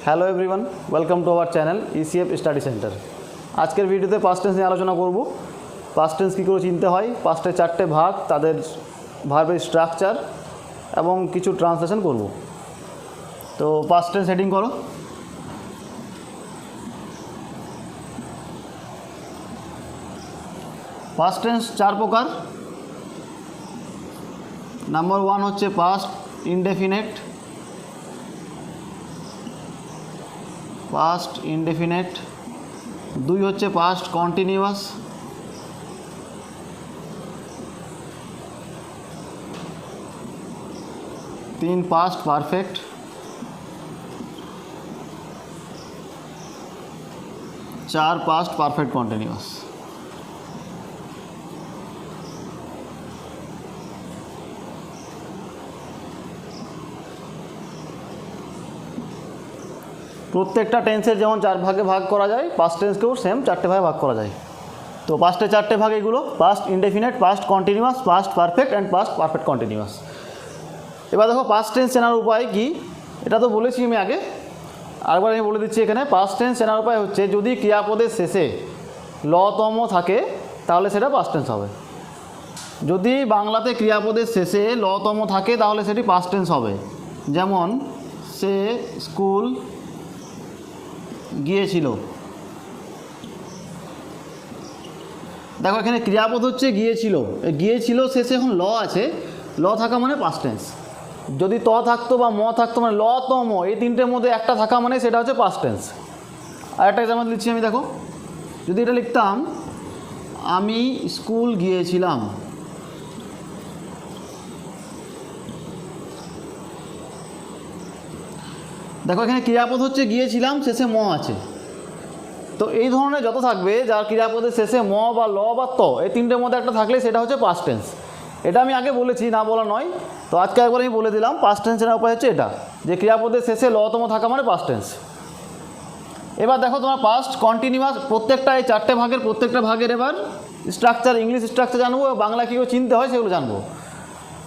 Hello everyone, welcome to our channel ECF study centre. আজকের ভিডিওতে past tense নিয়ে আলোচনা করব। পাস্ট টেন্স কী করে চিনতে হয়, পাস্টের 4টে ভাগ, তাদের ভার্বের স্ট্রাকচার এবং কিছু ট্রান্সলেশন করব। তো পাস্ট টেন্স হেডিং করো। পাস্ট টেন্স 4 প্রকার। নাম্বার 1 হচ্ছে পাস্ট ইনডেফিনেট। Past indefinite. 2 হচ্ছে past continuous. 3 past perfect. 4 past perfect continuous. প্রত্যেকটা টেন্সের যেমন 4 ভাগে ভাগ করা যায়, পাস্ট টেন্সকেও সেম 4টে ভাগে ভাগ করা যায়। তো পাস্টের 4টে ভাগ এগুলো: past indefinite, past continuous, past perfect and past perfect continuous. এবার দেখো পাস্ট টেন্স চেনার উপায় কি, এটা তো বলেছি আমি আগে, আরেকবার আমি বলে দিচ্ছি এখানে। পাস্ট টেন্স চেনার উপায় হচ্ছে যদি ক্রিয়াপদের শেষে লতম থাকে তাহলে সেটা পাস্ট টেন্স হবে। যদি বাংলাতে ক্রিয়াপদের শেষে লতম থাকে তাহলে সেটি পাস্ট টেন্স হবে। যেমন সে স্কুল গিয়েছিল। দেখো এখানে ক্রিয়াপদ হচ্ছে গিয়েছিল, গিয়েছিল শেষে এখন ল আছে, ল থাকা মানে পাস্ট টেন্স। যদি ত থাকতো বা ম থাকতো মানে ল ত ম, এই তিনটের মধ্যে একটা থাকা মানে সেটা হচ্ছে পাস্ট টেন্স। আর একটা এক্সাম্পল দিচ্ছি আমি, দেখো যদি এটা লিখতাম আমি স্কুল গিয়েছিলাম, দেখো এখানে ক্রিয়াপদ হচ্ছে গিয়েছিলাম, শেষে ম আছে। তো এই ধরনের যত থাকবে যার ক্রিয়াপদের শেষে ম বা ল বা ত, এই তিনটের মধ্যে একটা থাকলে সেটা হচ্ছে পাস্ট টেন্স। এটা আমি আগে বলেছি, না বলা নয়, তো আজকে একবার আমি বলে দিলাম। পাস্ট টেন্সের উপায় হচ্ছে এটা, যে ক্রিয়াপদের শেষে লতম থাকা মানে পাস্ট টেন্স। এবার দেখো তোমার পাস্ট কন্টিনিউয়াস, প্রত্যেকটা এই 4টে ভাগের প্রত্যেকটা ভাগের এবার স্ট্রাকচার, ইংলিশ স্ট্রাকচার জানবো, বাংলা কী করে চিনতে হয় সেগুলো জানবো।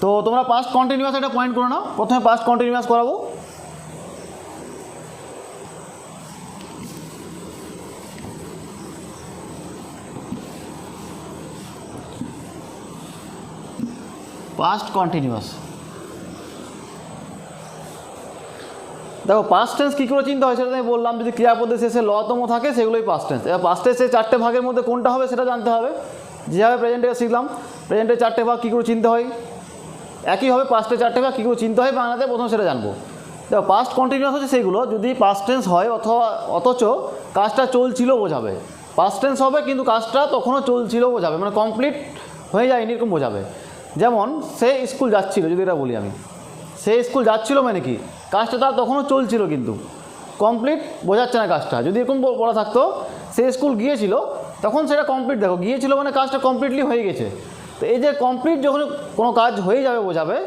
তো তোমরা পাস্ট কন্টিনিউয়াস একটা পয়েন্ট করে নাও। প্রথমে পাস্ট কন্টিনিউয়াস করাবো। পাস্ট কন্টিনিউয়াস, দেখো পাস্ট টেন্স কী করে চিন্তা হয় সেটা আমি বললাম। যদি ক্রিয়াপদের শেষে লতম থাকে সেগুলোই পাস্ট টেন্স। এবার পাস্ট টেন্সের 4টে ভাগের মধ্যে কোনটা হবে সেটা জানতে হবে। যেভাবে প্রেজেন্টে শিখলাম, প্রেজেন্টের 4টে ভাগ কী করে চিনতে হয়, একইভাবে পাস্টের 4টে ভাগ কী করে চিনতে হয় বাংলাতে প্রথম সেটা জানবো। দেখো পাস্ট কন্টিনিউয়াস হচ্ছে সেইগুলো যদি পাস্ট টেন্স হয় অথবা অথচ কাজটা চলছিল বোঝাবে। পাস্ট টেন্স হবে কিন্তু কাজটা তখনও চলছিল বোঝাবে, মানে কমপ্লিট হয়ে যায়নি এরকম বোঝাবে। যেমন সে স্কুল যাচ্ছিল, যদি এটা বলি আমি, সে স্কুল যাচ্ছিল মানে কি কাজটা তার তখনও চলছিল কিন্তু কমপ্লিট বোঝাচ্ছে না কাজটা। যদি এরকম বলা থাকতো সে স্কুল গিয়েছিল, তখন সেটা কমপ্লিট, দেখো গিয়েছিল মানে কাজটা কমপ্লিটলি হয়ে গেছে। তো এই যে কমপ্লিট যখন কোনো কাজ হয়ে যাবে বোঝাবে,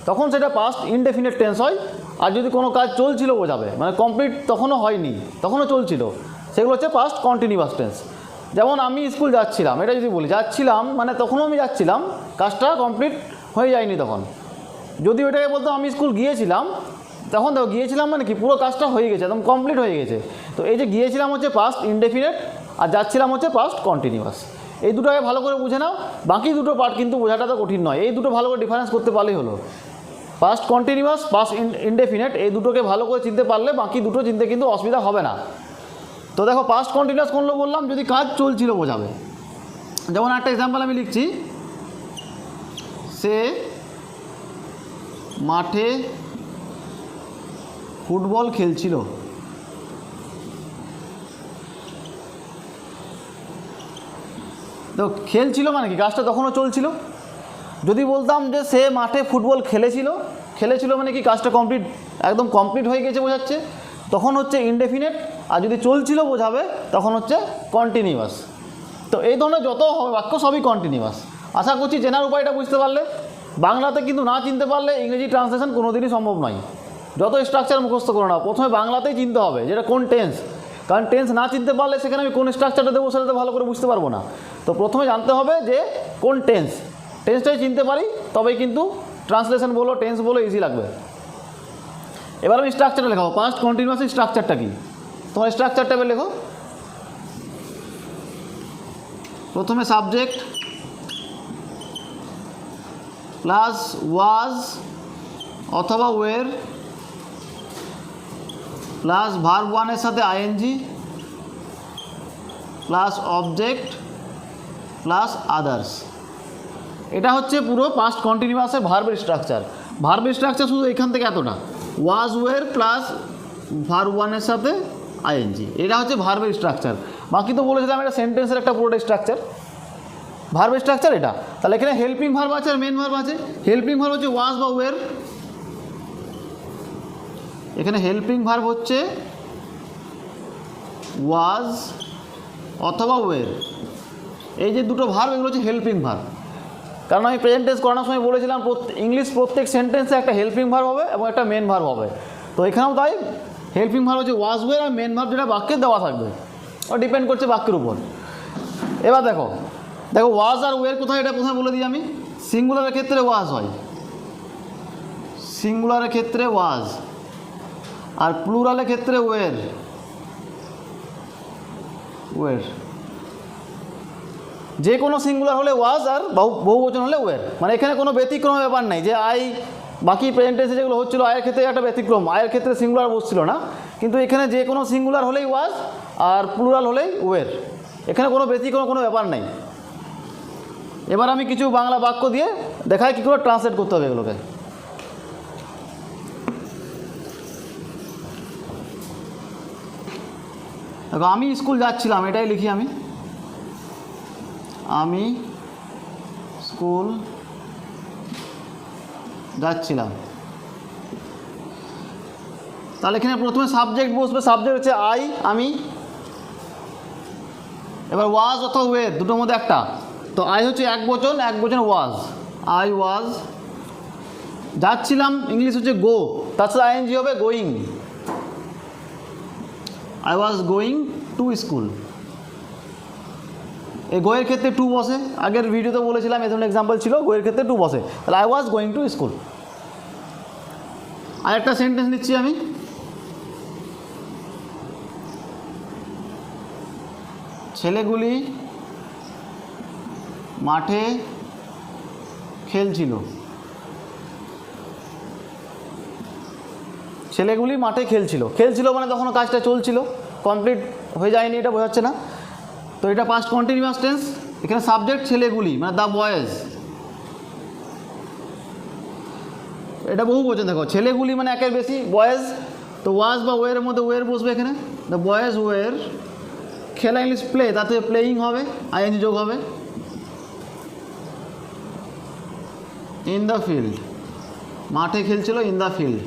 তখন সেটা পাস্ট ইনডেফিনিট টেন্স হয়। আর যদি কোনো কাজ চলছিল বোঝাবে, মানে কমপ্লিট তখনও হয়নি, তখনও চলছিল, সেগুলো হচ্ছে পাস্ট কন্টিনিউয়াস টেন্স। যেমন আমি স্কুল যাচ্ছিলাম, এটা যদি বলি যাচ্ছিলাম মানে তখনও আমি যাচ্ছিলাম, কাজটা কমপ্লিট হয়ে যায়নি তখন। যদি ওইটাকে বলতো আমি স্কুল গিয়েছিলাম, তখন দেখো গিয়েছিলাম মানে কি পুরো কাজটা হয়ে গেছে, একদম কমপ্লিট হয়ে গেছে। তো এই যে গিয়েছিলাম হচ্ছে পাস্ট ইনডেফিনিট আর যাচ্ছিলাম হচ্ছে পাস্ট কন্টিনিউয়াস। এই দুটোকে ভালো করে বুঝে নাও, বাকি দুটো পার্ট কিন্তু বোঝাটা তো কঠিন নয়। এই দুটো ভালো করে ডিফারেন্স করতে পারলেই হলো। পাস্ট কন্টিনিউয়াস, পাস্ট ইনডেফিনিট, এই দুটোকে ভালো করে চিনতে পারলে বাকি দুটো চিনতে কিন্তু অসুবিধা হবে না। তো দেখো পাস্ট কন্টিনিউয়াস কোনগুলো বললাম, যদি কাজ চলছিল বোঝাবে। যেমন একটা এক্সাম্পল আমি লিখছি, সে মাঠে ফুটবল খেলছিল। তো খেলছিল মানে কি কাজটা তখনও চলছিল। যদি বলতাম যে সে মাঠে ফুটবল খেলেছিল, খেলেছিল মানে কি কাজটা কমপ্লিট, একদম কমপ্লিট হয়ে গেছে বোঝাচ্ছে, তখন হচ্ছে ইনডেফিনিট। আর যদি চলছিল বোঝাবে তখন হচ্ছে কন্টিনিউয়াস। তো এই ধরনের যত বাক্য সবই কন্টিনিউয়াস। আশা করছি চেনার উপায়টা বুঝতে পারলে। বাংলাতে কিন্তু না চিনতে পারলে ইংরেজি ট্রান্সলেশন কোনো দিনই সম্ভব নয়। যত স্ট্রাকচার মুখস্থ করো না, প্রথমে বাংলাতেই চিনতে হবে যেটা কোন টেন্স, কারণ টেন্স না চিনতে পারলে সেখানে আমি কোন স্ট্রাকচারটা দেবো সেটা তো ভালো করে বুঝতে পারবো না। তো প্রথমে জানতে হবে যে কোন টেন্স, টেন্সটাই চিনতে পারি তবেই কিন্তু ট্রান্সলেশন বলো টেন্স বলো ইজি লাগবে। এবার আমি স্ট্রাকচারটা লেখাবো, পাস্ট কন্টিনিউয়াসের স্ট্রাকচারটা কি, তোমার স্ট্রাকচারটা এবার লেখো। প্রথমে সাবজেক্ট প্লাস ওয়াজ অথবা ওয়ের প্লাস ভার্ব ওয়ানের সাথে ING plus object plus others. এটা হচ্ছে পুরো পাস্ট কন্টিনিউয়াসের ভার্বের স্ট্রাকচার। ভার্বের স্ট্রাকচার শুধু এখান থেকে এতটা, ওয়াজ ওয়ের প্লাস ভার্ব ওয়ানের সাথে আইএনজি, এটা হচ্ছে ভার্বের স্ট্রাকচার। বাকি তো বলেছিলাম এটা সেন্টেন্সের একটা পুরোটা স্ট্রাকচার, ভার্বের স্ট্রাকচার এটা। তাহলে এখানে হেল্পিং ভার্ব আছে আর মেন ভার্ব আছে। হেল্পিং ভার্ব হচ্ছে ওয়াজ বা ওয়ের, এখানে হেল্পিং ভার্ব হচ্ছে ওয়াজ অথবা ওয়ের। এই যে দুটো ভার্ব এগুলো হচ্ছে হেল্পিং ভার্ব, কারণ আমি প্রেজেন্ট টেন্স করানোর সময় বলেছিলাম ইংলিশ প্রত্যেক সেন্টেন্সে একটা হেল্পিং ভার্ব হবে এবং একটা মেন ভার্ব হবে। তো এখানেও তাই, হেল্পিং ভার্ব হচ্ছে ওয়াজ ওয়ের, আর মেন ভার্ব যেটা বাক্যে দেওয়া থাকবে, ওটা ডিপেন্ড করছে বাক্যের উপর। এবার দেখো দেখো ওয়াজ আর ওয়ের কোথায়, এটা প্রথমে বলে দিই আমি। সিঙ্গুলারের ক্ষেত্রে ওয়াজ হয়, সিঙ্গুলারের ক্ষেত্রে ওয়াজ, আর প্লুরালের ক্ষেত্রে ওয়ের, ওয়ের। যে কোনো সিঙ্গুলার হলে ওয়াজ আর বহুবচন হলে ওয়ের, মানে এখানে কোনো ব্যতিক্রম ব্যাপার নাই যে আই, বাকি প্রেজেন্ট টেন্সে যেগুলো হচ্ছিলো আয়ের ক্ষেত্রে একটা ব্যতিক্রম, আয়ের ক্ষেত্রে সিঙ্গুলার বসছিল না, কিন্তু এখানে যে কোনো সিঙ্গুলার হলেই ওয়াজ আর প্লুরাল হলেই ওয়ের, এখানে কোনো ব্যতিক্রম কোনো ব্যাপার নাই। এবার আমি কিছু বাংলা বাক্য দিয়ে দেখাই কী করে ট্রান্সলেট করতে হবে এগুলোকে। দেখো আমি স্কুল যাচ্ছিলাম, এটাই লিখি আমি, আমি স্কুল যাচ্ছিলাম। তাহলে এখানে প্রথমে সাবজেক্ট বসবে, সাবজেক্ট হচ্ছে আই, আমি। এবার ওয়াজ অথবা ওয়ের দুটোর মধ্যে একটা, তো আই হচ্ছে এক বচন ওয়াজ, আই ওয়াজ। যাচ্ছিলাম ইংলিশ হচ্ছে গো, তার সাথে আইএনজি হবে going, I was going to school. এই গোয়ের ক্ষেত্রে টু বসে, আগের ভিডিওতে বলেছিলাম এই ধরনের এক্সাম্পল ছিল, গোয়ের ক্ষেত্রে টু বসে, তাহলে I was going to school. আরেকটা সেন্টেন্স নিচ্ছি আমি, ছেলেগুলি মাঠে খেলছিল, ছেলেগুলি মাঠে খেলছিল, খেলছিল মানে তখনও কাজটা চলছিল, কমপ্লিট হয়ে যায়নি, এটা বোঝাচ্ছে না। তো এটা পাস্ট কন্টিনিউয়াস টেন্স, এখানে সাবজেক্ট ছেলেগুলি মানে দ্য বয়েজ, এটা বহু বচন। দেখো ছেলেগুলি মানে একের বেশি, বয়েজ, তো ওয়াজ বা ওয়ের মধ্যে ওয়ের বসবে এখানে, দ্য বয়েজ ওয়ের, খেলা ইংলিশ প্লে, তাতে প্লেয়িং হবে, আইএনজি যোগ হবে, ইন দ্য ফিল্ড, মাঠে খেলছিল, in the field,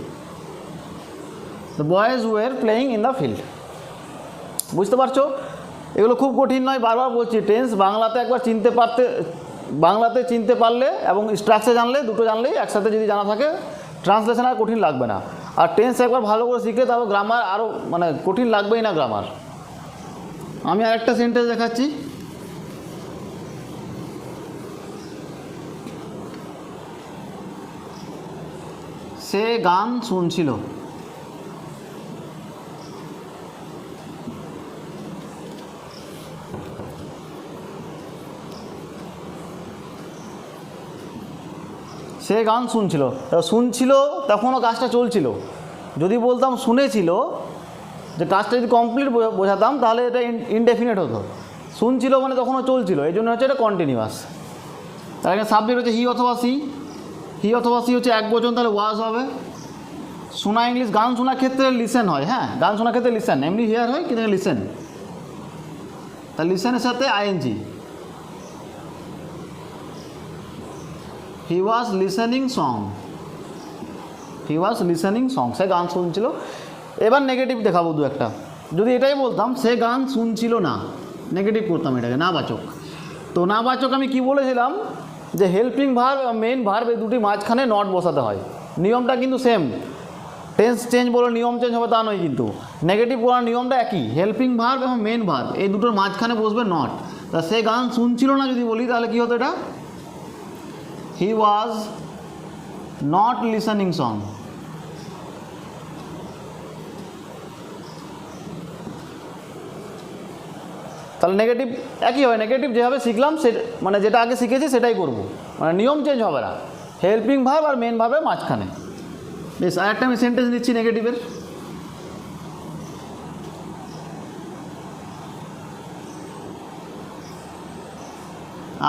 the boys were playing in the field. বুঝতে পারছো? এগুলো খুব কঠিন নয়, বারবার বলছি, টেন্স বাংলাতে একবার বাংলাতে চিনতে পারলে এবং স্ট্রাকচার জানলে, দুটো জানলেই একসাথে যদি জানা থাকে, ট্রান্সলেশন আর কঠিন লাগবে না। আর টেন্স একবার ভালো করে শিখলে তারপর গ্রামার আরও মানে কঠিন লাগবেই না গ্রামার। আমি আরেকটা সেন্টেন্স দেখাচ্ছি, সে গান শুনছিল, সে গান শুনছিল, শুনছিল তখনও কাজটা চলছিল। যদি বলতাম শুনেছিল, যে কাজটা যদি কমপ্লিট বোঝাতাম তাহলে এটা ইনডেফিনিট হতো, শুনছিল মানে তখনও চলছিল, এই জন্য হচ্ছে এটা কন্টিনিউয়াস। তার এখানে সাবজেক্ট হচ্ছে হি অথবা সি, হি অথবা সি হচ্ছে এক বচন, তাহলে ওয়াজ হবে। শোনা ইংলিশ, গান শোনার ক্ষেত্রে লিসেন হয়, হ্যাঁ গান শোনার ক্ষেত্রে লিসেন, এমনি হিয়ার হয় কিন্তু লিসেন, তা লিসেনের সাথে আইএনজি, হি ওয়াজ লিসেনিং সং, হি ওয়াজ লিসেনিং সং, সে গান শুনছিল। এবার নেগেটিভ দেখাবো দু একটা, যদি এটাই বলতাম সে গান শুনছিল না, নেগেটিভ করতাম এটাকে, নাবাচক। তো নাবাচক আমি কি বলেছিলাম, যে হেল্পিং ভার্ব এবং মেইন ভার্ব এই দুটি মাঝখানে নট বসাতে হয়। নিয়মটা কিন্তু সেম, টেন্স চেঞ্জ বলে নিয়ম চেঞ্জ হবে তা নয়, কিন্তু নেগেটিভ করার নিয়মটা একই, হেল্পিং ভার্ব এবং মেইন ভার্ব এই দুটোর মাঝখানে বসবে নট। তা সে গান শুনছিল না যদি বলি, তাহলে কী হতো এটা, হি ওয়াজ নট লিসেনিং সং, তাহলে নেগেটিভ একই হয়, নেগেটিভ যেভাবে শিখলাম সে মানে যেটা আগে শিখেছি সেটাই করব, মানে নিয়ম চেঞ্জ হবে না, হেল্পিং ভার্ব আর মেন ভার্বের মাঝখানে। বেশ, আরেকটা আমি সেন্টেন্স দিচ্ছি নেগেটিভের।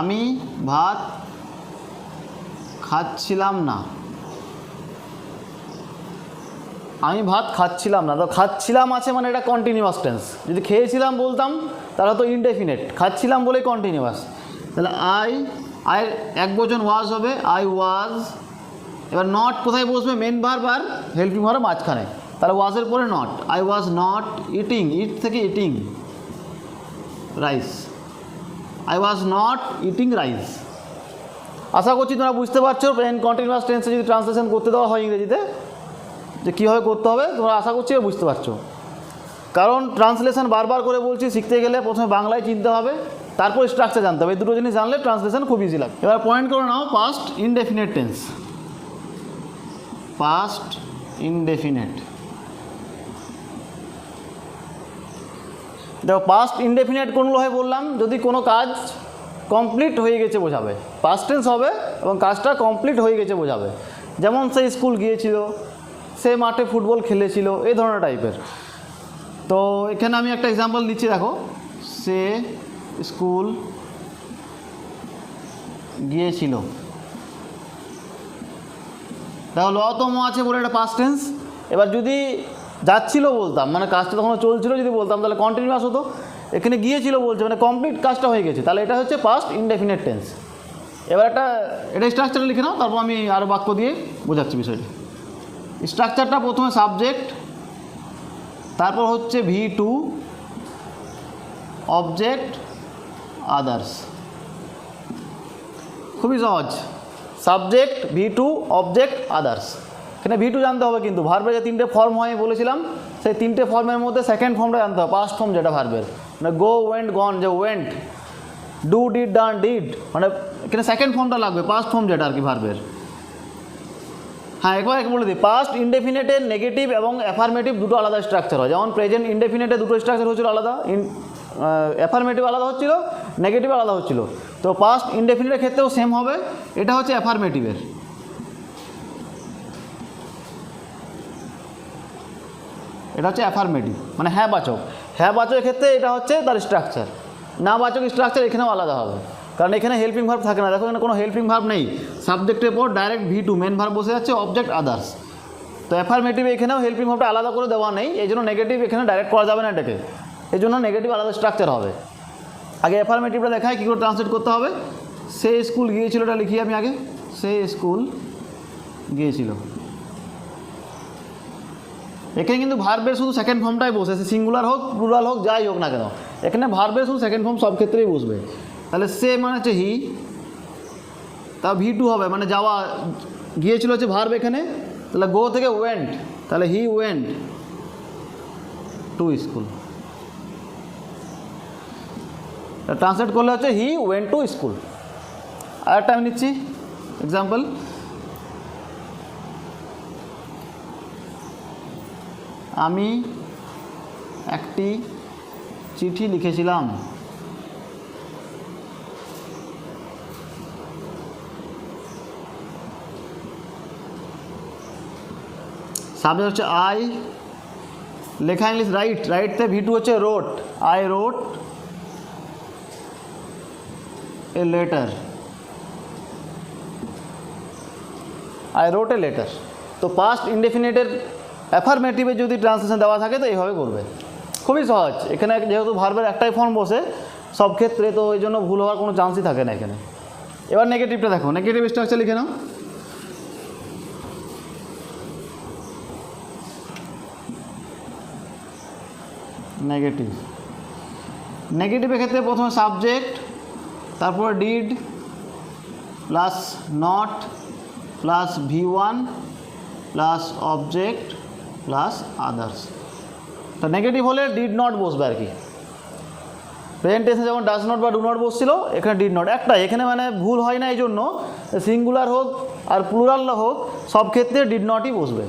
আমি ভাত খাচ্ছিলাম না। আমি ভাত খাচ্ছিলাম না, তো খাচ্ছিলাম আছে মানে এটা কন্টিনিউয়াস টেন্স। যদি খেয়েছিলাম বলতাম তাহলে তো ইনডেফিনেট, খাচ্ছিলাম বলেই কন্টিনিউয়াস। তাহলে আই এক বচন ওয়াজ হবে, আই ওয়াজ। এবার নট কোথায় বসবে? মেন ভার্ব আর হেল্পিং ভার্ব মাঝখানে, তাহলে ওয়াজের পরে not. I was not eating, eat থেকে eating rice, I was not eating rice. আশা করছি তোমরা বুঝতে পারছো প্রেজেন্ট কন্টিনিউয়াস টেন্সে যদি ট্রান্সলেশন করতে দেওয়া হয় ইংরেজিতে যে কীভাবে করতে হবে, তোমরা আশা করছি বুঝতে পারছো। কারণ ট্রান্সলেশন বারবার করে বলছি, শিখতে গেলে প্রথমে বাংলায় চিনতে হবে, তারপর স্ট্রাকচার জানতে হবে। এই দুটো জিনিস জানলে ট্রান্সলেশন খুব ইজি লাগে। এবার পয়েন্ট করে নাও past indefinite tense. Past indefinite, দেখো পাস্ট ইনডেফিনেট কোনগুলো হয় বললাম? যদি কোনো কাজ কমপ্লিট হয়ে গেছে বোঝাবে, পাস্ট টেন্স হবে এবং কাজটা কমপ্লিট হয়ে গেছে বোঝাবে। যেমন সে স্কুল গিয়েছিল, সে মাঠে ফুটবল খেলেছিল, এই ধরনের টাইপের। তো এখানে আমি একটা এক্সাম্পল দিচ্ছি, দেখো সে স্কুল গিয়েছিল, দেখো লতম আছে বলে এটা পাস্ট টেন্স। এবার যদি যাচ্ছিল বলতাম, মানে কাজটা তখন চলছিল যদি বলতাম তাহলে কন্টিনিউয়াস হতো। এখানে গিয়েছিল বলছে মানে কমপ্লিট কাজটা হয়ে গেছে, তাহলে এটা হচ্ছে পাস্ট ইনডেফিনেট টেন্স। এবার এটা স্ট্রাকচারে লিখে নাও, তারপর আমি আরও বাক্য দিয়ে বোঝাচ্ছি বিষয়টা। স্ট্রাকচারটা প্রথমে সাবজেক্ট, তারপর হচ্ছে V2, অবজেক্ট, আদার্স। খুবই সহজ, সাবজেক্ট V2 অবজেক্ট আদার্স। এখানে V2 জানতে হবে, কিন্তু ভার্বের যে তিনটে ফর্ম হয় বলেছিলাম, সেই তিনটে ফর্মের মধ্যে সেকেন্ড ফর্মটা জানতে হবে, পাস্ট ফর্ম যেটা ভার্বের, মানে গো ওয়েন্ট গন, যে went, do did done did, মানে এখানে সেকেন্ড ফর্মটা লাগবে, পাস্ট ফর্ম যেটা আর কি ভার্বের। হ্যাঁ, একবার বলে দিই, পাস্ট ইনডেফিনেটের নেগেটিভ এবং অ্যাফার্মেটিভ দুটো আলাদা স্ট্রাকচার হয়। যেমন প্রেজেন্ট ইনডেফিনেটে দুটো স্ট্রাকচার হচ্ছিল আলাদা, অ্যাফার্মেটিভ আলাদা হচ্ছিল, নেগেটিভ আলাদা হচ্ছিল। তো পাস্ট ইনডেফিনেটের ক্ষেত্রেও সেম হবে। এটা হচ্ছে অ্যাফার্মেটিভের, এটা হচ্ছে অ্যাফার্মেটিভ মানে হ্যাঁ বাচক। হ্যাঁ বাচকের ক্ষেত্রে এটা হচ্ছে তার স্ট্রাকচার। না বাচক স্ট্রাকচার এখানেও আলাদা হবে, কারণ এখানে হেল্পিং ভার্ব থাকে না। দেখো এখানে কোনো হেল্পিং ভার্ব নেই, সাবজেক্টের পর ডাইরেক্ট V2 মেন ভার্ব বসে যাচ্ছে, অবজেক্ট আদার্স। তো অ্যাফার্মেটিভ এখানেও হেল্পিং ভার্বটা আলাদা করে দেওয়া নেই, এই জন্য নেগেটিভ এখানে ডাইরেক্ট করা যাবে না এটাকে, এই জন্য নেগেটিভ আলাদা স্ট্রাকচার হবে। আগে অ্যাফার্মেটিভটা দেখায় কী করে ট্রান্সলেট করতে হবে। সে স্কুল গিয়েছিল, এটা লিখি আমি আগে, সে স্কুল গিয়েছিল। এখানে কিন্তু ভার্বের শুধু সেকেন্ড ফর্মটাই বসে, সিঙ্গুলার হোক প্লুরাল হোক যাই হোক না কেন, এখানে ভার্বের শুধু সেকেন্ড ফর্ম সব ক্ষেত্রেই বসবে। তাহলে সে মানে হচ্ছে হি, তা V2 হবে, মানে যাওয়া, গিয়েছিল হচ্ছে ভার্ব এখানে, তাহলে গো থেকে ওয়েন্ট, তাহলে he went to school. Translate করলে হচ্ছে হি ওয়েন্ট টু স্কুল। আর একটা আমি নিচ্ছি এক্সাম্পল, আমি একটি চিঠি লিখেছিলাম। সাবজেক্ট হচ্ছে আই, লেখা ইংলিশ রাইট, রাইটতে V2 হচ্ছে wrote, I wrote a letter, I wrote a letter. তো পাস্ট ইনডেফিনেটের অ্যাফার্মেটিভে যদি ট্রান্সলেশন দেওয়া থাকে তো এইভাবে করবে, খুবই সহজ। এখানে যেহেতু ভার্বের একটাই ফর্ম বসে সব ক্ষেত্রে, তো এই জন্য ভুল হওয়ার কোনো চান্সই থাকে না এখানে। এবার নেগেটিভটা দেখো, নেগেটিভ স্ট্রাকচার লিখে নাও। নেগেটিভ, নেগেটিভের ক্ষেত্রে প্রথমে সাবজেক্ট, তারপর did plus not plus V1 plus object plus others. তো নেগেটিভ হলে ডিড নট বসবে আর কি। প্রেজেন্টেশনে যেমন ডাজ নট বা ডু নট বসছিল, এখানে ডিড নট একটাই, এখানে মানে ভুল হয় না, এই জন্য সিঙ্গুলার হোক আর প্লুরাল হোক সব ক্ষেত্রে ডিড নটই বসবে।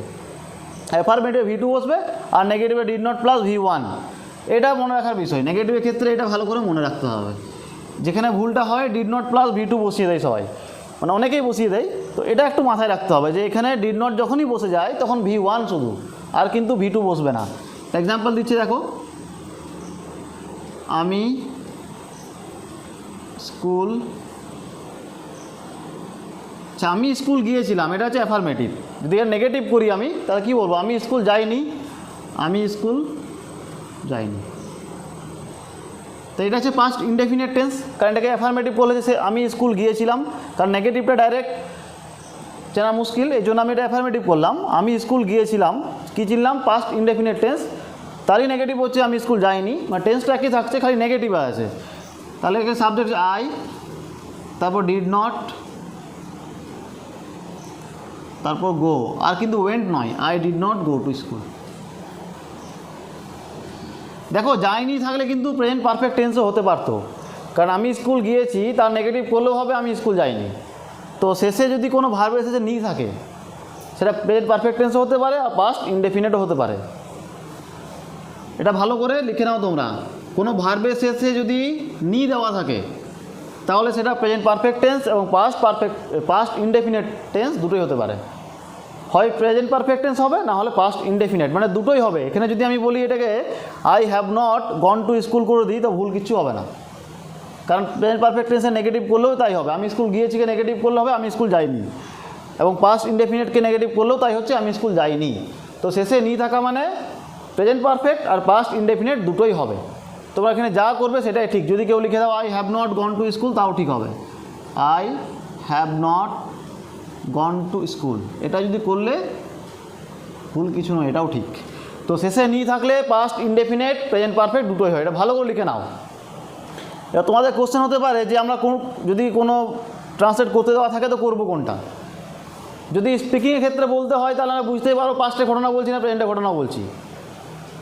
অ্যাফার্মেটিভে V2 বসবে আর নেগেটিভে ডিড নট প্লাস V1। এটা মনে রাখার বিষয়। নেগেটিভের ক্ষেত্রে এটা ভালো করে মনে রাখতে হবে। যেখানে ভুলটা হয় ডিড নট প্লাস V2 বসিয়ে দেয় সবাই, মানে অনেকেই বসিয়ে দেয়। তো এটা একটু মাথায় রাখতে হবে যে এখানে ডিড নট যখনই বসে যায় তখন V1 শুধু, আর কিন্তু V2 বসবে না। এক্সাম্পল দিচ্ছি দেখো, আমি স্কুল গিয়েছিলাম, এটা হচ্ছে অ্যাফার্মেটিভ। যদি এর নেগেটিভ করি আমি, তাহলে কী বলবো? আমি স্কুল যাইনি, আমি স্কুল যাইনি। তো এটা হচ্ছে পাস্ট ইনডেফিনিট টেন্স, কারণ এটাকে অ্যাফার্মেটিভ করলে যে আমি স্কুল গিয়েছিলাম, কারণ নেগেটিভটা ডাইরেক্ট চেনা মুশকিল, এই জন্য আমি এটা অ্যাফার্মেটিভ করলাম। আমি স্কুল গিয়েছিলাম, কী চিনলাম? পাস্ট ইনডেফিনিট টেন্স, তারই নেগেটিভ হচ্ছে আমি স্কুল যাইনি, মানে টেন্সটা একই থাকছে, খালি নেগেটিভ আছে। তাহলে এখানে সাবজেক্ট আই, তারপর ডিড নট, তারপর গো, আর কিন্তু ওয়েন্ট নয়, I did not go to school. দেখো যাইনি থাকলে কিন্তু প্রেজেন্ট পারফেক্ট টেন্সও হতে পারতো, কারণ আমি স্কুল গিয়েছি তার নেগেটিভ করলেও হবে আমি স্কুল যাইনি। তো শেষে যদি কোনো ভার্ব এসেছে নি থাকে, সেটা প্রেজেন্ট পারফেক্ট টেন্সও হতে পারে আর পাস্ট ইনডেফিনিটও হতে পারে। এটা ভালো করে লিখে নাও তোমরা। কোনো ভার্বের শেষে যদি নি দেওয়া থাকে তাহলে সেটা প্রেজেন্ট পারফেক্ট টেন্স এবং পাস্ট ইনডেফিনিট টেন্স দুটোই হতে পারে। হয় প্রেজেন্ট পারফেক্ট টেন্স হবে, না হলে পাস্ট ইনডেফিনিট, মানে দুটোই হবে। এখানে যদি আমি বলি এটাকে I have not gone to school করে দিই, তো ভুল কিচ্ছু হবে না, কারণ প্রেজেন্ট পারফেক্ট টেন্সে নেগেটিভ করলেও তাই হবে, আমি স্কুল গিয়েছিকে নেগেটিভ করলে হবে আমি স্কুল যাইনি, এবং পাস্ট ইনডেফিনিটকে নেগেটিভ করলেও তাই হচ্ছে আমি স্কুল যাইনি। তো শেষে নি থাকা মানে প্রেজেন্ট পারফেক্ট আর পাস্ট ইনডেফিনিট দুটোই হবে। তোমরা এখানে যা করবে সেটাই ঠিক। যদি কেউ লিখে দাও I have not gone to school, তাও ঠিক হবে, I have not gone to school, এটা যদি করলে ভুল কিছু নয়, এটাও ঠিক। তো শেষে নি থাকলে পাস্ট ইনডেফিনিট প্রেজেন্ট পারফেক্ট দুটোই হয়, এটা ভালো করে লিখে নাও। এবার তোমাদের কোশ্চেন হতে পারে যে আমরা যদি কোনো ট্রান্সলেট করতে দেওয়া থাকে তো করবো কোনটা? যদি স্পিকিংয়ের ক্ষেত্রে বলতে হয় তাহলে আমরা বুঝতেই পারো পাস্টের ঘটনা বলছি না প্রেজেন্টের ঘটনা বলছি,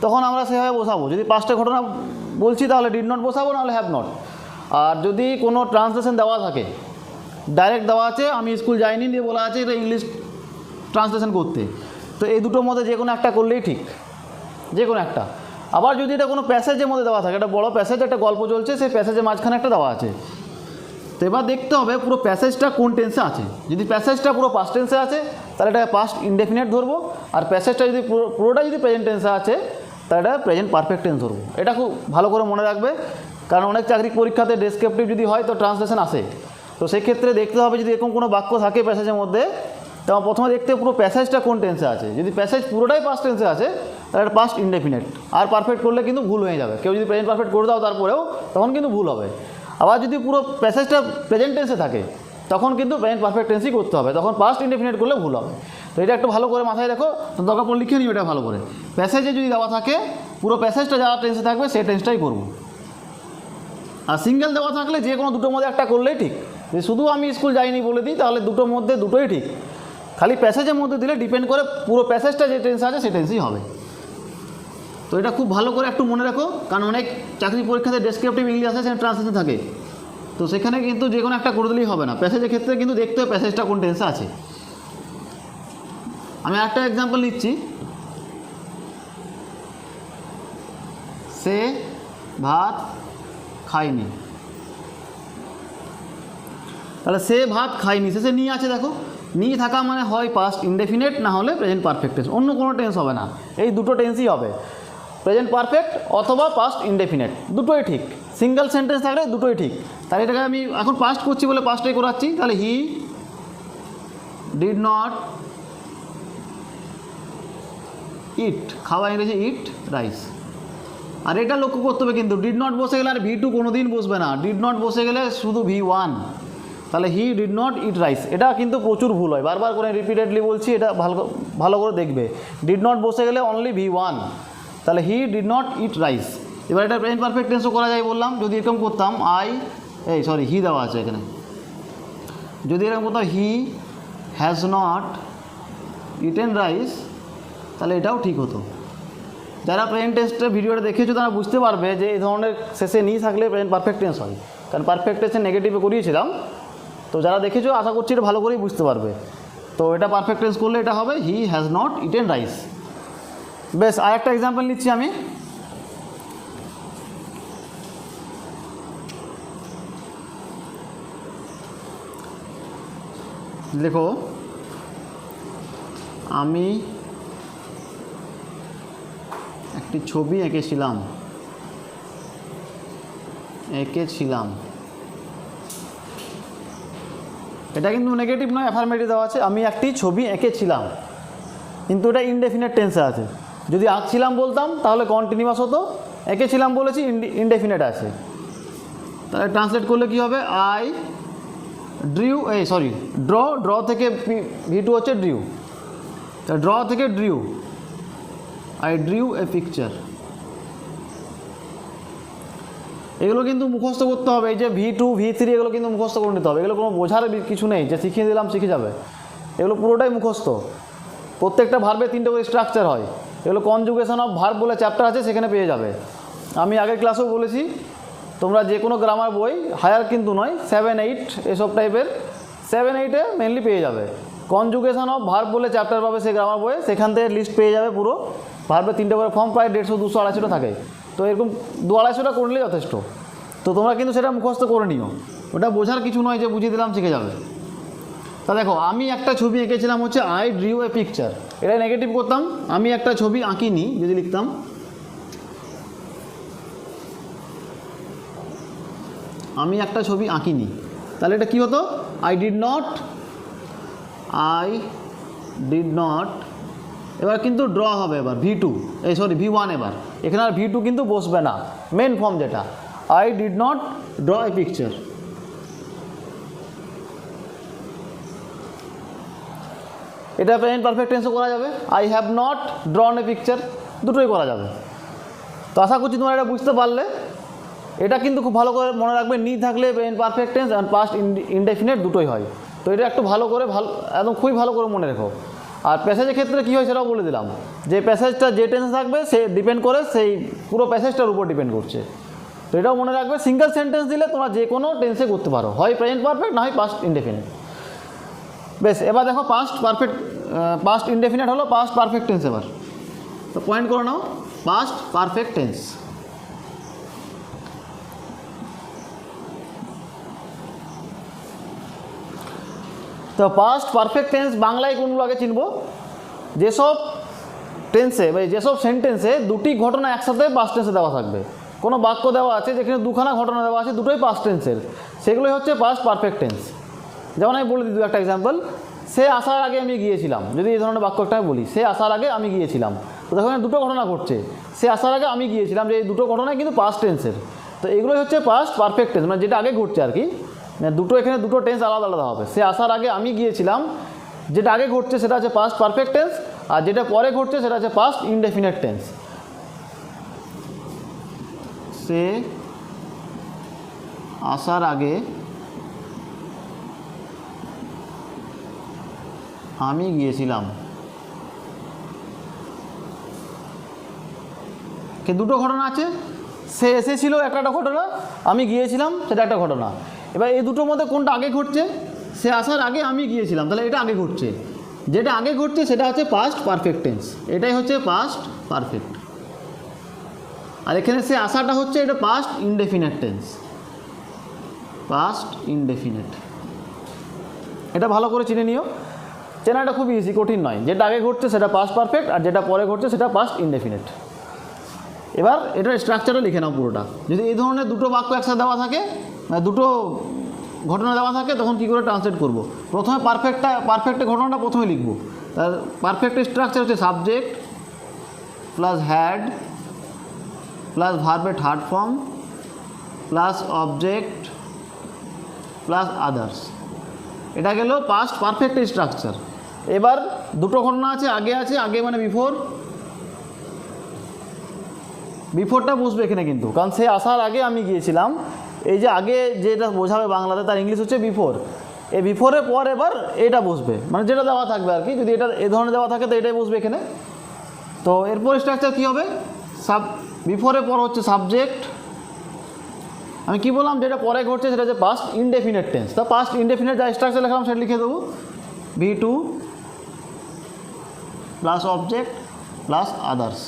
তখন আমরা সেভাবে বসাবো। যদি পাস্টের ঘটনা বলছি তাহলে ডিড নট বসাবো, নাহলে হ্যাভ নট। আর যদি কোনো ট্রান্সলেশন দেওয়া থাকে, ডাইরেক্ট দেওয়া আছে আমি স্কুল যাইনি দিয়ে বলা আছে এটা ইংলিশ ট্রান্সলেশন করতে, তো এই দুটোর মধ্যে যে কোনো একটা করলেই ঠিক, যে কোনো একটা। আবার যদি এটা কোনো প্যাসেজের মধ্যে দেওয়া থাকে, একটা বড় প্যাসেজ, একটা গল্প চলছে, সেই প্যাসেজের মাঝখানে একটা দেওয়া আছে, তো এবার দেখতে হবে পুরো প্যাসেজটা কোন টেন্সে আছে। যদি প্যাসেজটা পুরো পাস্ট টেন্সে আছে তাহলে এটা পাস্ট ইনডেফিনিট ধরবো, আর প্যাসেজটা যদি পুরোটা যদি প্রেজেন্ট টেন্সে আছে তাহলে এটা প্রেজেন্ট পারফেক্ট টেন্স ধরবো। এটা খুব ভালো করে মনে রাখবে, কারণ অনেক চাকরি পরীক্ষাতে ডেসক্রিপটিভ যদি হয় তো ট্রান্সলেশন আসে, তো সেক্ষেত্রে দেখতে হবে যদি এরকম কোনো বাক্য থাকে প্যাসেজের মধ্যে, তখন প্রথমে দেখতে পুরো প্যাসেজটা কোন টেন্সে আছে। যদি প্যাসেজ পুরোটাই পাস্ট টেন্সে আছে তাহলে এটা পাস্ট ইনডেফিনিট, আর পারফেক্ট করলে কিন্তু ভুল হয়ে যাবে। কেউ যদি প্রেজেন্ট পারফেক্ট করে দাও তারপরেও, তখন কিন্তু ভুল হবে। আবার যদি পুরো প্যাসেজটা প্রেজেন্ট টেন্সে থাকে তখন কিন্তু প্রেজেন্ট পারফেক্ট টেন্সই করতে হবে, তখন পাস্ট ইনডেফিনিট করলে ভুল হবে। তো এটা একটু ভালো করে মাথায় রাখো, দরকার পড়লে লিখে নিও এটা ভালো করে। প্যাসেজে যদি দেওয়া থাকে পুরো প্যাসেজটা যারা টেন্সে থাকবে সেই টেন্সটাই করবো, আর সিঙ্গেল দেওয়া থাকলে যে কোনো দুটোর মধ্যে একটা করলেই ঠিক। যদি শুধু আমি স্কুল যাইনি বলে দিই তাহলে দুটোর মধ্যে দুটোই ঠিক, খালি প্যাসেজের মধ্যে দিলে ডিপেন্ড করে পুরো প্যাসেজটা যে টেন্স আছে সেই টেন্সই হবে। তো এটা খুব ভালো করে একটু মনে রাখো, কারণ অনেক চাকরি পরীক্ষাতে ডেসক্রিপটিভ ইংলিশ আছে, সেখানে ট্রান্সলেশন থাকে, তো সেখানে কিন্তু যে কোনো একটা করে দিলেই হবে না। প্যাসেজের ক্ষেত্রে কিন্তু দেখতে হবে প্যাসেজটা কোন টেন্সে আছে। আমি একটা এক্সাম্পল নিচ্ছি, সে ভাত খায়নি, তাহলে সে ভাত খায়নি, শেষে নি আছে, দেখো নি থাকা মানে হয় পাস্ট ইনডেফিনিট, না হলে প্রেজেন্ট পারফেক্ট টেন্স, অন্য কোনো টেন্স হবে না, এই দুটো টেন্সই হবে, প্রেজেন্ট পারফেক্ট অথবা পাস্ট ইনডেফিনিট, দুটোই ঠিক। সিঙ্গেল সেন্টেন্স থাকলে দুটোই ঠিক। তাহলে এটাকে আমি এখন পাস্ট করছি বলে পাস্টটাই করাচ্ছি, তাহলে হি ডিড নট ইট, খাওয়া ইংরেজি ইট রাইস। আর এটা লক্ষ্য করতে হবে কিন্তু ডিড নট বসে গেলে আর V2 কোনো দিন বসবে না, ডিড নট বসে গেলে শুধু V1, তাহলে he did not eat rice. এটা কিন্তু প্রচুর ভুল হয়, বারবার করে রিপিটেডলি বলছি, এটা ভালো করে দেখবে। ডিড নট বসে গেলে অনলি V1, তাহলে he did not eat rice. এবার এটা প্রেজেন্ট পারফেক্ট টেন্সও করা যায় বললাম। যদি এরকম করতাম হি দেওয়া আছে এখানে, যদি এরকম করতাম he has not eaten rice, তাহলে এটাও ঠিক হতো। যারা প্রেজেন্ট টেন্সের ভিডিওটা দেখেছো তারা বুঝতে পারবে যে এই ধরনের শেষে নি থাকলে প্রেজেন্ট পারফেক্ট টেন্স হয়, কারণ পারফেক্ট টেন্সে নেগেটিভে করিয়েছিলাম। তো যারা দেখেছো আশা করছি এটা ভালো করেই বুঝতে পারবে। তো এটা পারফেক্ট টেন্স করলে এটা হবে he has not eaten rice. বেশ, আর একটা এক্সাম্পল নিচ্ছি আমি। দেখো আমি একটি ছবি এঁকেছিলাম, এটা কিন্তু নেগেটিভ নয়, অ্যাফার্মেটিভ দেওয়া আছে। আমি একটি ছবি এঁকেছিলাম, কিন্তু এটা ইনডেফিনিট টেন্সে আছে। যদি আঁকছিলাম বলতাম তাহলে কন্টিনিউয়াস হতো, এঁকেছিলাম বলেছি ইনডেফিনিট আছে। তাহলে ট্রান্সলেট করলে কি হবে? আই ড্রিউ, ড্র থেকে V2 হচ্ছে ড্রিউ, তা ড্র থেকে drew, I drew a picture. এগুলো কিন্তু মুখস্থ করতে হবে। এই যে V2 V3 এগুলো কিন্তু মুখস্থ করে নিতে হবে। এগুলো কোনো বোঝার কিছু নেই যে শিখিয়ে দিলাম শিখে যাবে, এগুলো পুরোটাই মুখস্থ। প্রত্যেকটা ভার্বে 3টে করে স্ট্রাকচার হয়। এগুলো কনজুগেশন অফ ভার্ব বলে চ্যাপ্টার আছে, সেখানে পেয়ে যাবে। আমি আগের ক্লাসেও বলেছি, তোমরা যে কোনো গ্রামার বই, হায়ার কিন্তু নয়, 7, 8 এসব টাইপের, 7, 8-এ মেনলি পেয়ে যাবে। কনজুগেশন অফ ভার্ব বলে চ্যাপ্টার পাবে সেই গ্রামার বইয়ে, সেখান থেকে লিস্ট পেয়ে যাবে পুরো। ভার্বে 3টে করে ফর্ম, প্রায় 150, 200, 250টা থাকে। তো এরকম 200-250টা করলেই যথেষ্ট। তো তোমরা কিন্তু সেটা মুখস্থ করে নিও, ওটা বোঝার কিছু নয় যে বুঝিয়ে দিলাম শিখে যাবে। তা দেখো, আমি একটা ছবি এঁকেছিলাম হচ্ছে আই ড্রিউ এ পিকচার। এটা নেগেটিভ করতাম, আমি একটা ছবি আঁকিনি যদি লিখতাম। আমি একটা ছবি আঁকিনি, তাহলে এটা কী হতো? I did not. এবার কিন্তু ড্র হবে, এবার V1 এবার এখানে আর V2 কিন্তু বসবে না, মেন ফর্ম যেটা, I did not draw a picture. এটা প্রেজেন্ট পারফেক্ট টেন্সও করা যাবে, I have not ড্রন a picture, দুটোই করা যাবে। তো আশা করছি তোমরা এটা বুঝতে পারলে। এটা কিন্তু খুব ভালো করে মনে রাখবে, নি থাকলে present perfect tense and past indefinite দুটোই হয়। তো এটা একটু ভালো করে একদম খুবই ভালো করে মনে রেখো। আর প্যাসেজের ক্ষেত্রে কী হয় সেটাও বলে দিলাম, যে প্যাসেজটা যে টেন্স থাকবে সে ডিপেন্ড করে সেই পুরো প্যাসেজটার উপর ডিপেন্ড করছে। তো এটাও মনে রাখবে, সিঙ্গেল সেন্টেন্স দিলে তোমরা যে কোনো টেন্সে করতে পারো, হয় প্রেজেন্ট পারফেক্ট না হয় পাস্ট ইনডেফিনিট। বেশ, এবার দেখো পাস্ট ইনডেফিনিট হলো পাস্ট পারফেক্ট টেন্স। এবার তো পয়েন্ট করে নাও, পাস্ট পারফেক্ট টেন্স। তো পাস্ট পারফেক্ট টেন্স বাংলায় কোনগুলো আগে চিনব? যেসব টেন্সে বা যেসব সেন্টেন্সে দুটি ঘটনা একসাথে পাস্ট টেন্সে দেওয়া থাকবে। কোনো বাক্য দেওয়া আছে যেখানে দুখানা ঘটনা দেওয়া আছে, দুটোই পাস্ট টেন্সের, সেগুলোই হচ্ছে পাস্ট পারফেক্ট টেন্স। যেমন আমি বলে দিই একটা এক্সাম্পল, সে আসার আগে আমি গিয়েছিলাম। যদি এই ধরনের বাক্যটা আমি বলি, সে আসার আগে আমি গিয়েছিলাম, তো দেখো দুটো ঘটনা ঘটছে, সে আসার আগে আমি গিয়েছিলাম, যে এই দুটো ঘটনাই কিন্তু পাস্ট টেন্সের। তো এগুলোই হচ্ছে পাস্ট পারফেক্ট টেন্স, মানে যেটা আগে ঘটছে আর কি। দুটো এখানে দুটো টেন্স আলাদা আলাদা হবে। সে আসার আগে আমি গিয়েছিলাম, যেটা আগে ঘটছে সেটা হচ্ছে পাস্ট পারফেক্ট টেন্স, আর যেটা পরে ঘটছে সেটা হচ্ছে পাস্ট ইনডেফিনিট টেন্স। সে আসার আগে আমি গিয়েছিলাম, কি দুটো ঘটনা আছে, সে এসেছিল একটা ঘটনা, আমি গিয়েছিলাম সেটা একটা ঘটনা। এবার এই দুটোর মধ্যে কোনটা আগে ঘটছে? সে আসার আগে আমি গিয়েছিলাম, তাহলে এটা আগে ঘটছে। যেটা আগে ঘটছে সেটা হচ্ছে পাস্ট পারফেক্ট টেন্স, এটাই হচ্ছে পাস্ট পারফেক্ট। আর এখানে সে আসাটা হচ্ছে এটা past indefinite tense, past indefinite. এটা ভালো করে চিনে নিও, চেনাটা খুব ইজি, কঠিন নয়। যেটা আগে ঘটছে সেটা পাস্ট পারফেক্ট, আর যেটা পরে ঘটছে সেটা পাস্ট ইনডেফিনিট। এবার এটার স্ট্রাকচারটা লিখে নাও পুরোটা। যদি এই ধরনের দুটো বাক্য একসাথে দেওয়া থাকে, দুটো ঘটনা দেওয়া থাকে, তখন কী করে ট্রান্সলেট করব? প্রথমে পারফেক্টের ঘটনাটা প্রথমে লিখব। তার পারফেক্টের স্ট্রাকচার হচ্ছে সাবজেক্ট প্লাস হ্যাড প্লাস ভার্বের third form plus object plus others. এটা গেল পাস্ট পারফেক্টের স্ট্রাকচার। এবার দুটো ঘটনা আছে, আগে মানে বিফোরটা বসবে এখানে কিন্তু, কারণ সে আসার আগে আমি গিয়েছিলাম। এই যে আগে যেটা বোঝাবে বাংলাতে, তার ইংলিশ হচ্ছে বিফোর। এই বিফোরের পর এবার এটা বসবে, মানে যেটা দেওয়া থাকবে আর কি। যদি এটা এই ধরনের দেওয়া থাকে তো এটাই বসবে এখানে। তো এরপর স্ট্রাকচার কী হবে? বিফোরের পর হচ্ছে সাবজেক্ট। আমি কি বললাম, যেটা পরে ঘটছে সেটা হচ্ছে পাস্ট ইনডেফিনিট টেন্স। তো পাস্ট ইনডেফিনিট যা স্ট্রাকচার লিখলাম সেটা লিখে দেবো, V2 plus object plus others.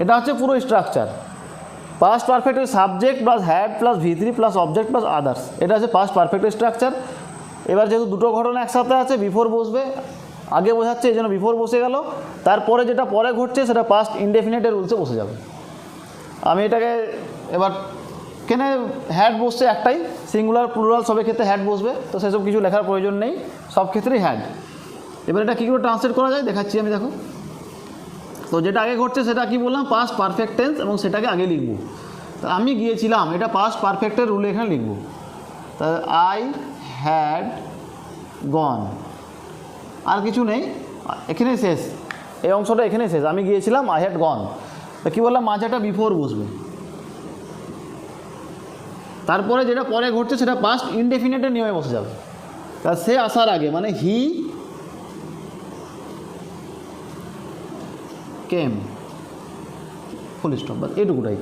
এটা হচ্ছে পুরো স্ট্রাকচার। পাস্ট পারফেক্টের subject plus had plus V3 plus object plus others, এটা হচ্ছে পাস্ট পারফেক্টের স্ট্রাকচার। এবার যেহেতু দুটো ঘটনা একসাথে আছে, বিফোর বসবে, আগে বোঝাচ্ছে এই জন্য বিফোর বসে গেল, তারপরে যেটা পরে ঘটছে সেটা পাস্ট ইনডেফিনিটের রুলসে বসে যাবে। আমি এটাকে এবার কেনে হ্যাড বসছে একটাই, সিঙ্গুলার প্লুরাল সবের ক্ষেত্রে হ্যাড বসবে, তো সেসব কিছু লেখার প্রয়োজন নেই, সব ক্ষেত্রেই হ্যাড। এবার এটা কী করে ট্রান্সলেট করা যায় দেখাচ্ছি আমি, দেখো। তো যেটা আগে ঘটছে সেটা কি বললাম, পাস্ট পারফেক্ট টেন্স, এবং সেটাকে আগে লিখব। তো আমি গিয়েছিলাম, এটা পাস্ট পারফেক্টের রুলে এখানে লিখব। তা আই হ্যাড গন, আর কিছু নেই, এখানেই শেষ, এই অংশটা এখানেই শেষ। আমি গিয়েছিলাম, আই হ্যাড গন। তো কী বললাম, মাঝেটা বিফোর বসবে। তারপরে যেটা পরে ঘটছে সেটা পাস্ট ইনডেফিনিটের নিয়মে বসে যাবে। তা সে আসার আগে, মানে হি কেম, ফুল স্টপ, বাস এইটুকুটাই।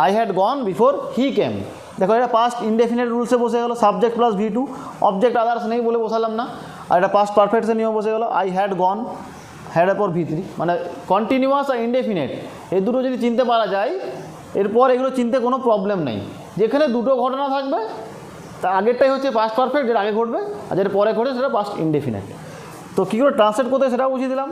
I had gone before he came. দেখো এটা পাস্ট ইনডেফিনিট রুলসে বসে গেল, subject plus V2, object others নেই বলে বসালাম না। আর এটা পাস্ট পারফেক্টের নিয়ম বসে গেল, আই হ্যাড গন, হ্যাডের পর V3, মানে কন্টিনিউয়াস আর ইনডেফিনিট এই দুটো যদি চিনতে পারা যায়, এরপর এগুলো চিনতে কোনো প্রবলেম নেই। যেখানে দুটো ঘটনা থাকবে, তার আগেরটাই হচ্ছে পাস্ট পারফেক্ট, যেটা আগে ঘটবে, আর যেটা পরে ঘটবে সেটা পাস্ট ইনডেফিনিট। তো কী করে ট্রান্সলেট করতে সেটাও বুঝিয়ে দিলাম,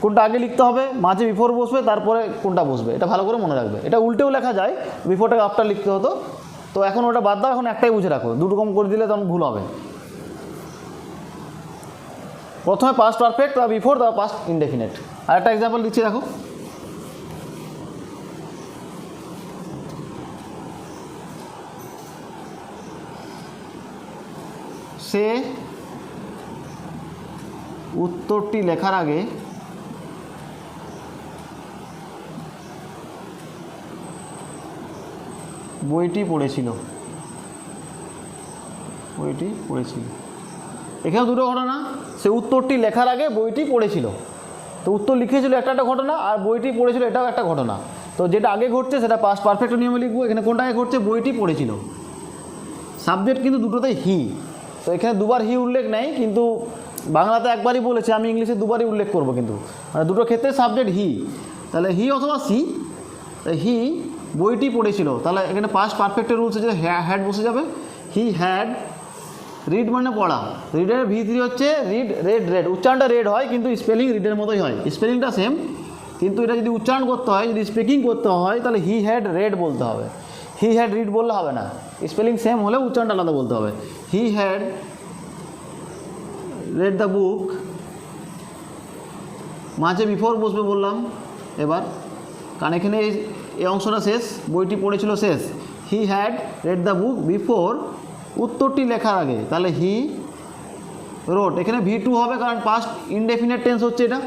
কোনটা আগে লিখতে হবে, মাঝে বিফোর বসবে, তারপরে কোনটা বসবে, এটা ভালো করে মনে রাখবে। এটা উল্টেও লেখা যায়, বিফোরটাকে আফটার লিখতে হতো, তো এখন ওটা বাদ দাও, এখন একটাই বুঝে রাখো, দুটো কম করে দিলে তখন ভুল হবে। প্রথমে পাস্ট পারফেক্ট, তারপর বিফোর, তারপর পাস্ট ইনডেফিনিট। আর একটা এক্সাম্পল দিচ্ছি, দেখো। সে উত্তরটি লেখার আগে বইটি পড়েছিল, এখানে দুটো ঘটনা। সে উত্তরটি লেখার আগে বইটি পড়েছিল, তো উত্তর লিখেছিল একটা ঘটনা, আর বইটি পড়েছিল এটাও একটা ঘটনা। তো যেটা আগে ঘটছে সেটা পাস্ট পারফেক্টের নিয়মে লিখবো। এখানে কোনটা আগে ঘটছে, বইটি পড়েছিল। সাবজেক্ট কিন্তু দুটোতেই হি, তো এখানে দুবার হি উল্লেখ নেই, কিন্তু বাংলাতে একবারই বলেছে, আমি ইংলিশে দুবারই উল্লেখ করবো, কিন্তু মানে দুটো ক্ষেত্রে সাবজেক্ট হি, তাহলে হি অথবা সি। হি বইটি পড়েছিল, তাহলে এখানে পাস্ট পারফেক্টের রুলসে যে হ্যাড বসে যাবে। হি হ্যাড, রিড মানে পড়া, রিডের V3 হচ্ছে রিড, রেড, উচ্চারণটা রেড হয়, কিন্তু স্পেলিং রিডের মতোই হয়, স্পেলিংটা সেম, কিন্তু এটা যদি উচ্চারণ করতে হয়, যদি স্পিকিং করতে হয়, তাহলে হি হ্যাড রেড বলতে হবে, হি হ্যাড রিড বললে হবে না, স্পেলিং সেম হলেও উচ্চারণটা আলাদা বলতে হবে। হি হ্যাড রেড দ্য বুক, মাঝে বিফোর বসবে বললাম এবার, কারণ এখানে এই অংশটা শেষ, বইটি পড়েছিল শেষ। হি had read the book before, উত্তরটি লেখার আগে, তাহলে হি রোট, এখানে V2 হবে, কারণ পাস্ট ইনডেফিনিট টেন্স হচ্ছে এটা,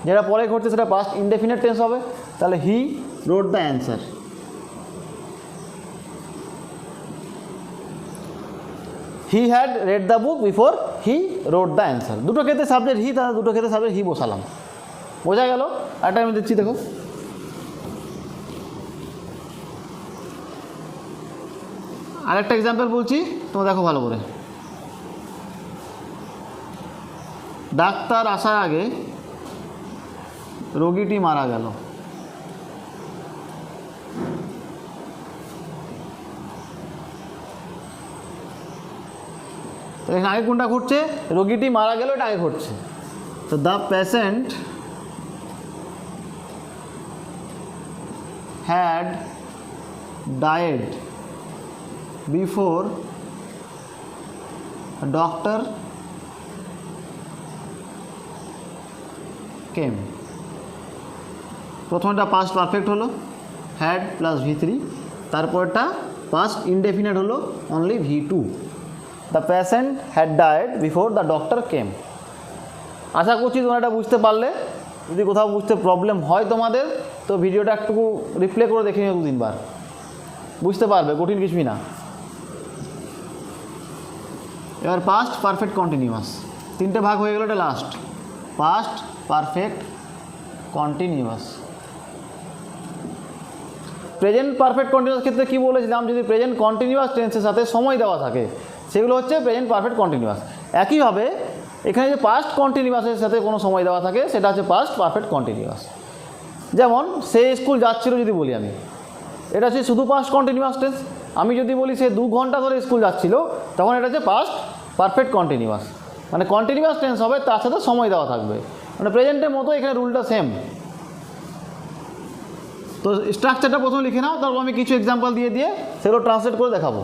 যেটা পরে ঘটছে সেটা পাস্ট ইনডেফিনিট টেন্স হবে, তাহলে he wrote the answer. He had read the book before he wrote the answer. দুটো ক্ষেত্রে সাবজেক্ট হি, তাহলে দুটো ক্ষেত্রে সাবজেক্ট হি বসালাম, বোঝা গেল। একটা আমি দিচ্ছি, দেখো। আরেকটা এক্সাম্পল বলছি, তোমরা দেখো ভালো করে। ডাক্তার আসার আগে রোগীটি মারা গেল। এখানে আগে কোনটা ঘটছে, রোগীটি মারা গেল, এটা আগে ঘটছে। তো the patient had died before doctor came. প্রথমটা পাস্ট পারফেক্ট হলো, হ্যাড প্লাস V3, তারপরটা পাস্ট ইনডেফিনিট হলো, only V2। The patient had died before the doctor came. আশা করছি তোমরা এটা বুঝতে পারলে। যদি কোথাও বুঝতে প্রবলেম হয় তোমাদের, তো ভিডিওটা একটু রিপ্লে করে দেখে নিও 2-3 বার, বুঝতে পারবে, কঠিন কিছুই না। এবার পাস্ট পারফেক্ট কন্টিনিউয়াস, তিনটে ভাগ হয়ে গেল, এটা last. Past perfect continuous. Present perfect continuous ক্ষেত্রে কী বলেছিলাম, যদি প্রেজেন্ট কন্টিনিউয়াস টেন্সের সাথে সময় দেওয়া থাকে, সেগুলো হচ্ছে প্রেজেন্ট পারফেক্ট কন্টিনিউয়াস। একইভাবে এখানে যে পাস্ট কন্টিনিউয়াসের সাথে কোনো সময় দেওয়া থাকে, সেটা হচ্ছে পাস্ট পারফেক্ট কন্টিনিউয়াস। যেমন সে স্কুল যাচ্ছিল যদি বলি আমি, এটা হচ্ছে শুধু পাস্ট কন্টিনিউয়াস টেন্স। আমি যদি বলি সে 2 ঘন্টা ধরে স্কুল যাচ্ছিল, তখন এটা হচ্ছে পাস্ট পারফেক্ট কন্টিনিউয়াস। মানে কন্টিনিউয়াস টেন্স হবে, তার সাথে সময় দেওয়া থাকবে, মানে প্রেজেন্টের মতো এখানে রুলটা সেম। তো স্ট্রাকচারটা প্রথমে লিখে নাও, তারপর আমি কিছু এক্সাম্পল দিয়ে সেগুলো ট্রান্সলেট করে দেখাবো।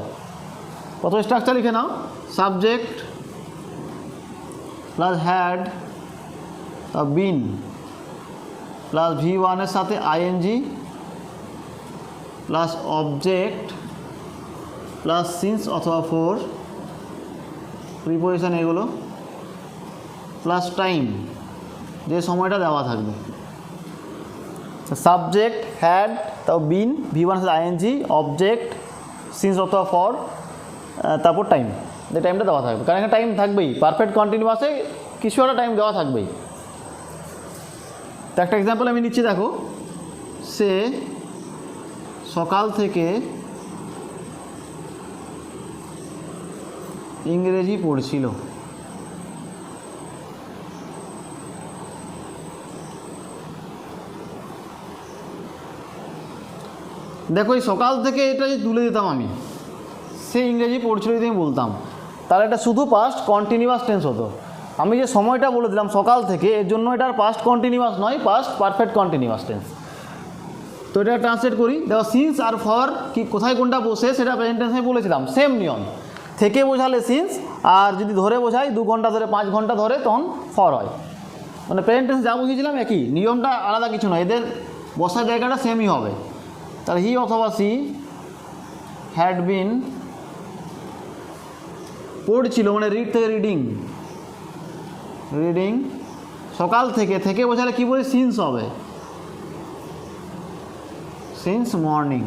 প্রথমে স্ট্রাকচার লিখে নাও, subject plus had been plus V1 এর সাথে ING plus object plus since অথবা ফর, প্রিপোজিশন এগুলো, প্লাস টাইম, যে সময়টা দেওয়া থাকবে। সাবজেক্ট হ্যাড, তাও বিন, V1 এর সাথে ING, অবজেক্ট, সিন্স অথবা ফর, তারপর টাইম, যে টাইমটা দেওয়া থাকবে, কারণ এখানে টাইম থাকবেই, পারফেক্ট কন্টিনিউয়াসে কিছু একটা টাইম দেওয়া থাকবেই। তো একটা এক্সাম্পল আমি নিচ্ছি, দেখো, সে সকাল থেকে ইংরেজি পড়ছিল। দেখো এই সকাল থেকে এটা যদি তুলে দিতাম আমি, সে ইংরেজি পড়ছিল যদি আমি বলতাম, তাহলে এটা শুধু পাস্ট কন্টিনিউয়াস টেন্স হতো। আমি যে সময়টা বলে দিলাম সকাল থেকে, এর জন্য এটার পাস্ট কন্টিনিউয়াস নয়, পাস্ট পারফেক্ট কন্টিনিউয়াস টেন্স। তো এটা ট্রান্সলেট করি, দেখো সিন্স আর ফর কি কোথায় কোনটা বসে সেটা প্রেজেন্ট টেন্সে বলেছিলাম, সেম নিয়ম। থেকে বোঝালে সিন্স, আর যদি ধরে বোঝাই 2 ঘন্টা ধরে 5 ঘন্টা ধরে, তখন ফর হয়। মানে প্রেজেন্ট টেন্স যা বুঝিয়েছিলাম একই, নিয়মটা আলাদা কিছু নয়, এদের বসার জায়গাটা সেমই হবে। তাহলে হি অথবা সি হ্যাড বিন, পড়ছিল মানে রিড থেকে রিডিং, রিডিং সকাল থেকে বোঝালে কী বলি, সিন্স হবে, since morning.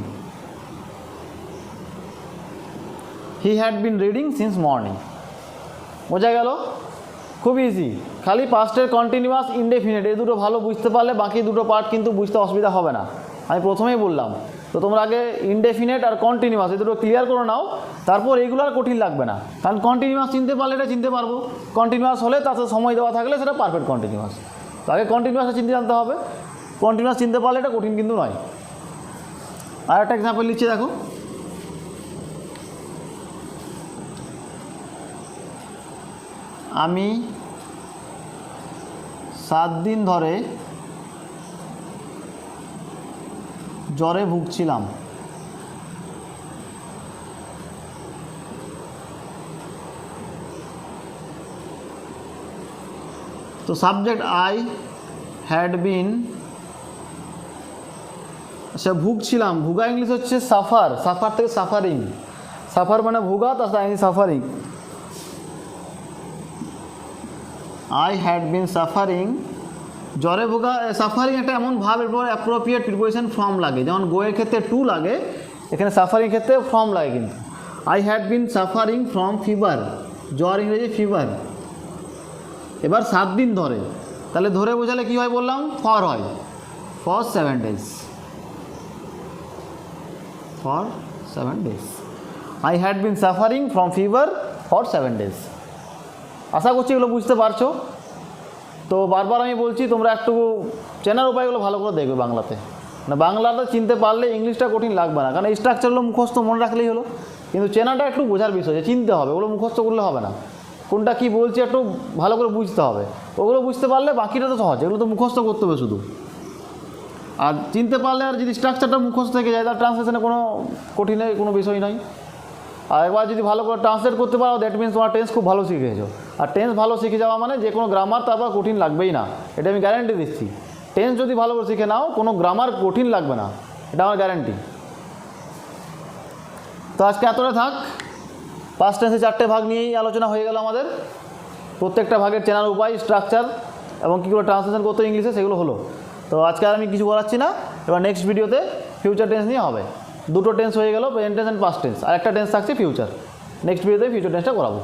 He had been reading since morning. বোঝা গেল? খুব ইজি, খালি পাস্টের কন্টিনিউয়াস ইনডেফিনিট এই দুটো ভালো বুঝতে পারলে বাকি দুটো পার্ট কিন্তু বুঝতে অসুবিধা হবে না। আমি প্রথমেই বললাম, তো তোমরা আগে ইনডেফিনিট আর কন্টিনিউয়াস এই দুটো ক্লিয়ার করে নাও, তারপর এইগুলো আর কঠিন লাগবে না, কারণ কন্টিনিউয়াস চিনতে পারলে এটা চিনতে পারবো, কন্টিনিউয়াস হলে তাতে সময় দেওয়া থাকলে সেটা পারফেক্ট কন্টিনিউয়াস। তো আগে কন্টিনিউয়াসে চিনতে জানতে হবে, কন্টিনিউয়াস চিনতে পারলে এটা কঠিন কিন্তু নয়। আর একটা এক্সাম্পল নিচ্ছি, দেখো, আমি 7 দিন ধরে জ্বরে ভুগছিলাম। তো সাবজেক্ট আই হ্যাড বিন, আচ্ছা ভুগছিলাম, ভুগা ইংলিশ হচ্ছে সাফার, সাফার থেকে সাফারিং, সাফার মানে ভুগা, তার সাথে suffering. I had been suffering, জ্বরে ভোগা, সাফারিং একটা এমন ভাব, এরপর অ্যাপ্রোপ্রিয়েট প্রিপোজিশন ফর্ম লাগে, যেমন গোয়ের ক্ষেত্রে টু লাগে, এখানে সাফারিং ক্ষেত্রে ফর্ম লাগে কিন্তু। I had been suffering from fever, জ্বর ইংরেজি ফিভার। এবার 7 দিন ধরে, তাহলে ধরে বোঝালে কী হয় বললাম, ফর হয়, for 7 days, for 7 days। I had been suffering from fever for 7 days। আশা করছি এগুলো বুঝতে পারছো। তো বারবার আমি বলছি, তোমরা একটু চেনার উপায়গুলো ভালো করে দেখবে বাংলাতে, না বাংলাটা চিনতে পারলে ইংলিশটা কঠিন লাগবে না, কারণ এই স্ট্রাকচারগুলো মুখস্থ মনে রাখলেই হলো, কিন্তু চেনাটা একটু বোঝার বিষয়, যে চিনতে হবে, ওগুলো মুখস্থ করলে হবে না, কোনটা কী বলছি একটু ভালো করে বুঝতে হবে, ওগুলো বুঝতে পারলে বাকিটা তো সহজ, এগুলো তো মুখস্থ করতে হবে শুধু। আর চিনতে পারলে, আর যদি স্ট্রাকচারটা মুখস্থ থেকে যায়, তার ট্রান্সলেশনে কোনো কঠিনের কোনো বিষয় নয়। আর একবার যদি ভালো করে ট্রান্সলেট করতে পারো, দ্যাট মিনস তোমার টেন্স খুব ভালো শিখেছো। আর টেন্স ভালো শিখে যাওয়া মানে যে কোনো গ্রামার তারপর কঠিন লাগবেই না, এটা আমি গ্যারান্টি দিচ্ছি। টেন্স যদি ভালো করে শিখে নাও, কোনো গ্রামার কঠিন লাগবে না, এটা আমার গ্যারান্টি। তো আজকে এতটা থাক, পাস্ট টেন্সে 4টে ভাগ নিয়েই আলোচনা হয়ে গেল আমাদের। প্রত্যেকটা ভাগের চেনার উপায়, স্ট্রাকচার এবং কী করে ট্রান্সলেশন করতে ইংলিশে, সেগুলো হলো। তো আজকে আর আমি কিছু বলাচ্ছি না, এবার নেক্সট ভিডিওতে ফিউচার টেন্স নিয়ে হবে। 2টো টেন্স হয়ে গেল, present tense and past tense, আর একটা টেন্স থাকছে ফিউচার। নেক্সট ভিডিওতে ফিউচার টেন্সটা করাবো।